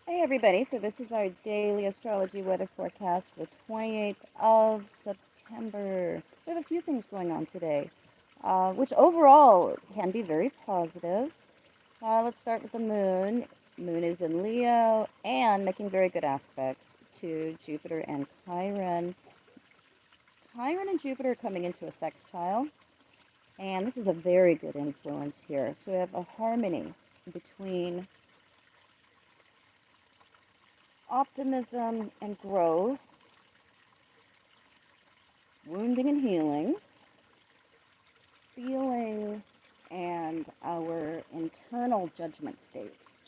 Hey everybody, so this is our daily astrology weather forecast for the 28th of September. We have a few things going on today, which overall can be very positive. Let's start with the moon. Moon is in Leo and making very good aspects to Jupiter and Chiron. Chiron and Jupiter are coming into a sextile, and this is a very good influence here. So we have a harmony between optimism and growth, wounding and healing, feeling, and our internal judgment states,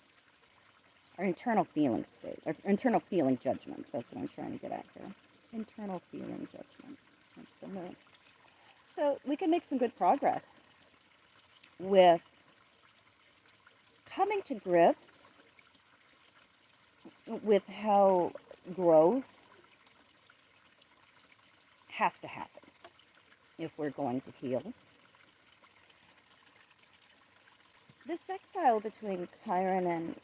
our internal feeling states, our internal feeling judgments. That's what I'm trying to get at here. Internal feeling judgments. That's the moon. So we can make some good progress with coming to grips with how growth has to happen if we're going to heal. This sextile between Chiron and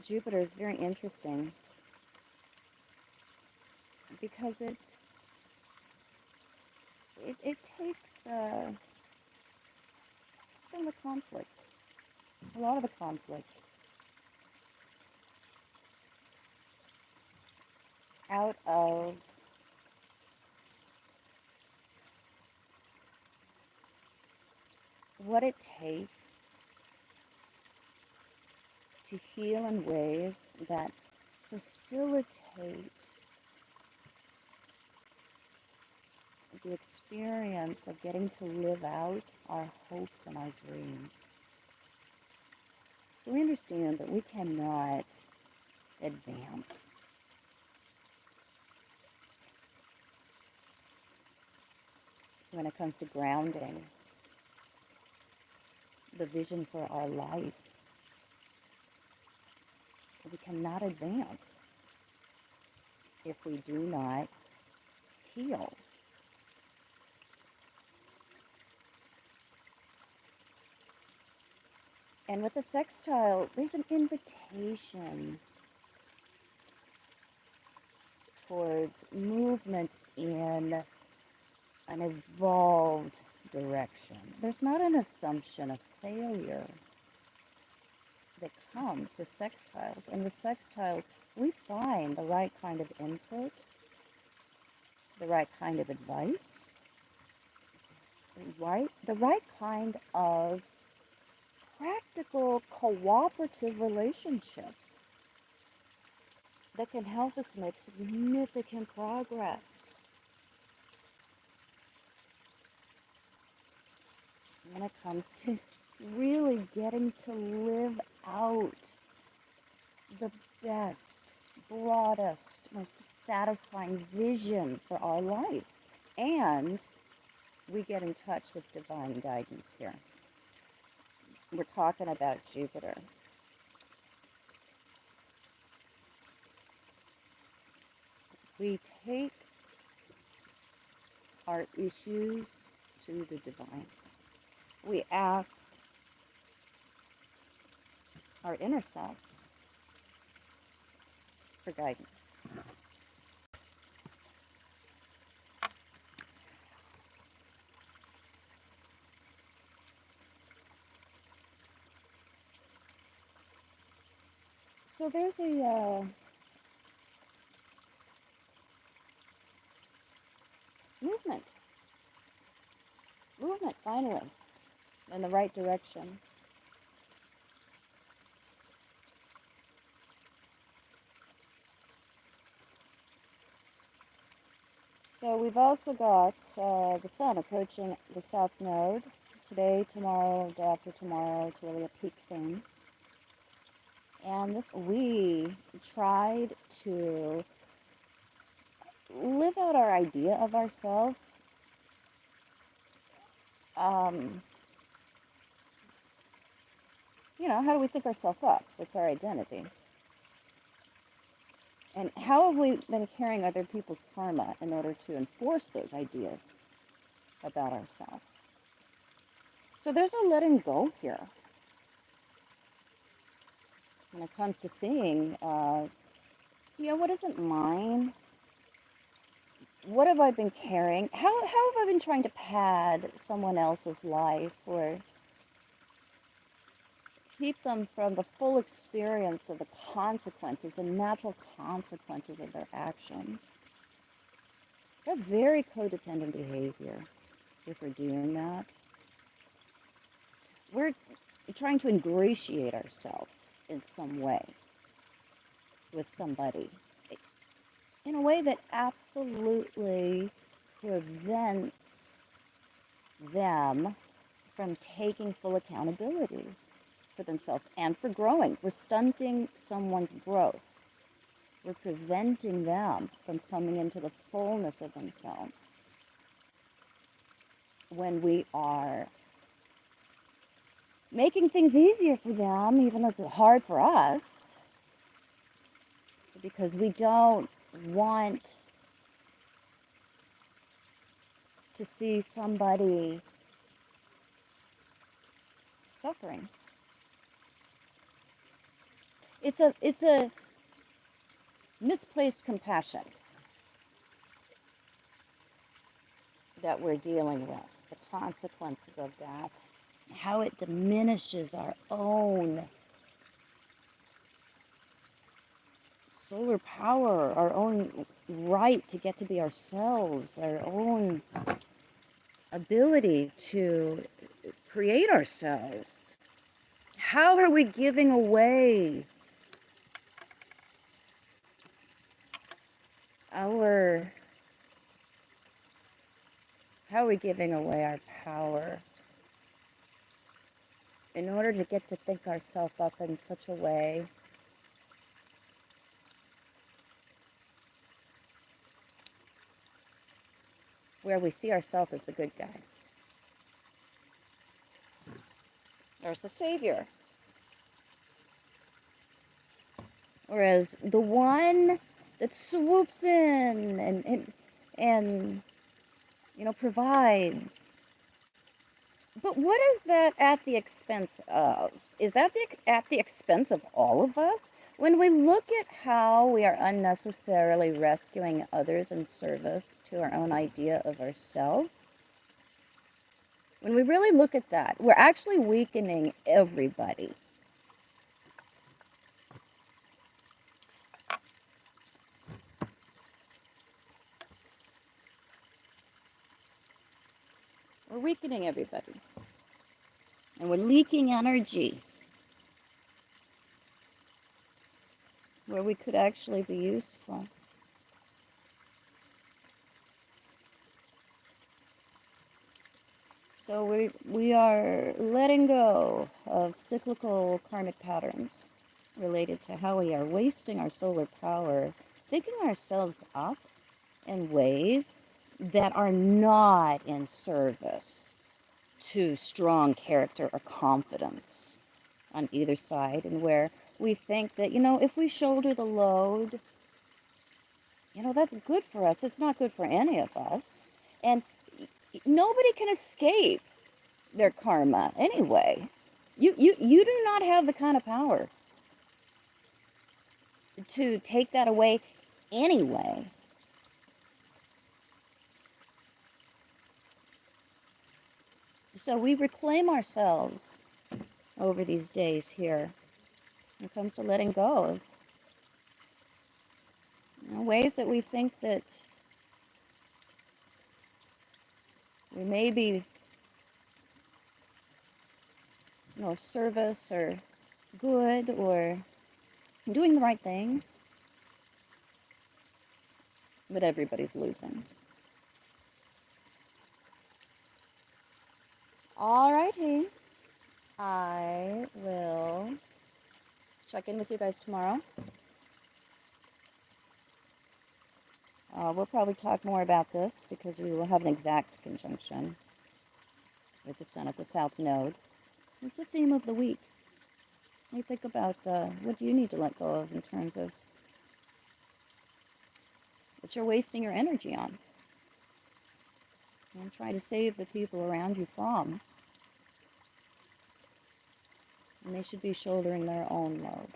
Jupiter is very interesting because it takes some of the conflict, a lot of the conflict, out of what it takes to heal in ways that facilitate the experience of getting to live out our hopes and our dreams. So we understand that we cannot advance when it comes to grounding the vision for our life. We cannot advance if we do not heal. And with the sextile, there's an invitation towards movement in an evolved direction. There's not an assumption of failure that comes with sextiles. And with sextiles, we find the right kind of input, the right kind of advice, the right kind of practical cooperative relationships that can help us make significant progress when it comes to really getting to live out the best, broadest, most satisfying vision for our life. And we get in touch with divine guidance here. We're talking about Jupiter. We take our issues to the divine. We ask our inner self for guidance. So there's a movement finally in the right direction. So we've also got the sun approaching the south node today, tomorrow, day after tomorrow. It's really a peak thing. And we tried to live out our idea of ourselves. How do we think ourselves up? What's our identity? And how have we been carrying other people's karma in order to enforce those ideas about ourselves? So there's a letting go here. when it comes to seeing, what isn't mine? What have I been carrying? How have I been trying to pad someone else's life or keep them from the full experience of the consequences, the natural consequences of their actions? That's very codependent behavior if we're doing that. We're trying to ingratiate ourselves in some way with somebody in a way that absolutely prevents them from taking full accountability for themselves and for growing. We're stunting someone's growth. We're preventing them from coming into the fullness of themselves when we are making things easier for them, even though it's hard for us, because we don't want to see somebody suffering. It's a misplaced compassion that we're dealing with, the consequences of that, how it diminishes our own solar power, our own right to get to be ourselves, our own ability to create ourselves. How are we giving away our power in order to get to think ourselves up in such a way where we see ourselves as the good guy or as the savior, or as the one that swoops in and provides. But what is that at the expense of? Is that at the expense of all of us? When we look at how we are unnecessarily rescuing others in service to our own idea of ourselves, when we really look at that, we're actually weakening everybody. We're weakening everybody. And we're leaking energy where we could actually be useful. So we are letting go of cyclical karmic patterns related to how we are wasting our solar power, thinking ourselves up in ways that are not in service to strong character or confidence on either side, and where we think that, if we shoulder the load, that's good for us. It's not good for any of us. And nobody can escape their karma anyway. You do not have the kind of power to take that away anyway. So we reclaim ourselves over these days here when it comes to letting go of ways that we think that we may be of service or good or doing the right thing, but everybody's losing. Alrighty, I will check in with you guys tomorrow. We'll probably talk more about this because we will have an exact conjunction with the Sun at the South Node. It's a theme of the week. You think about what do you need to let go of in terms of what you're wasting your energy on, and try to save the people around you from. And they should be shouldering their own load.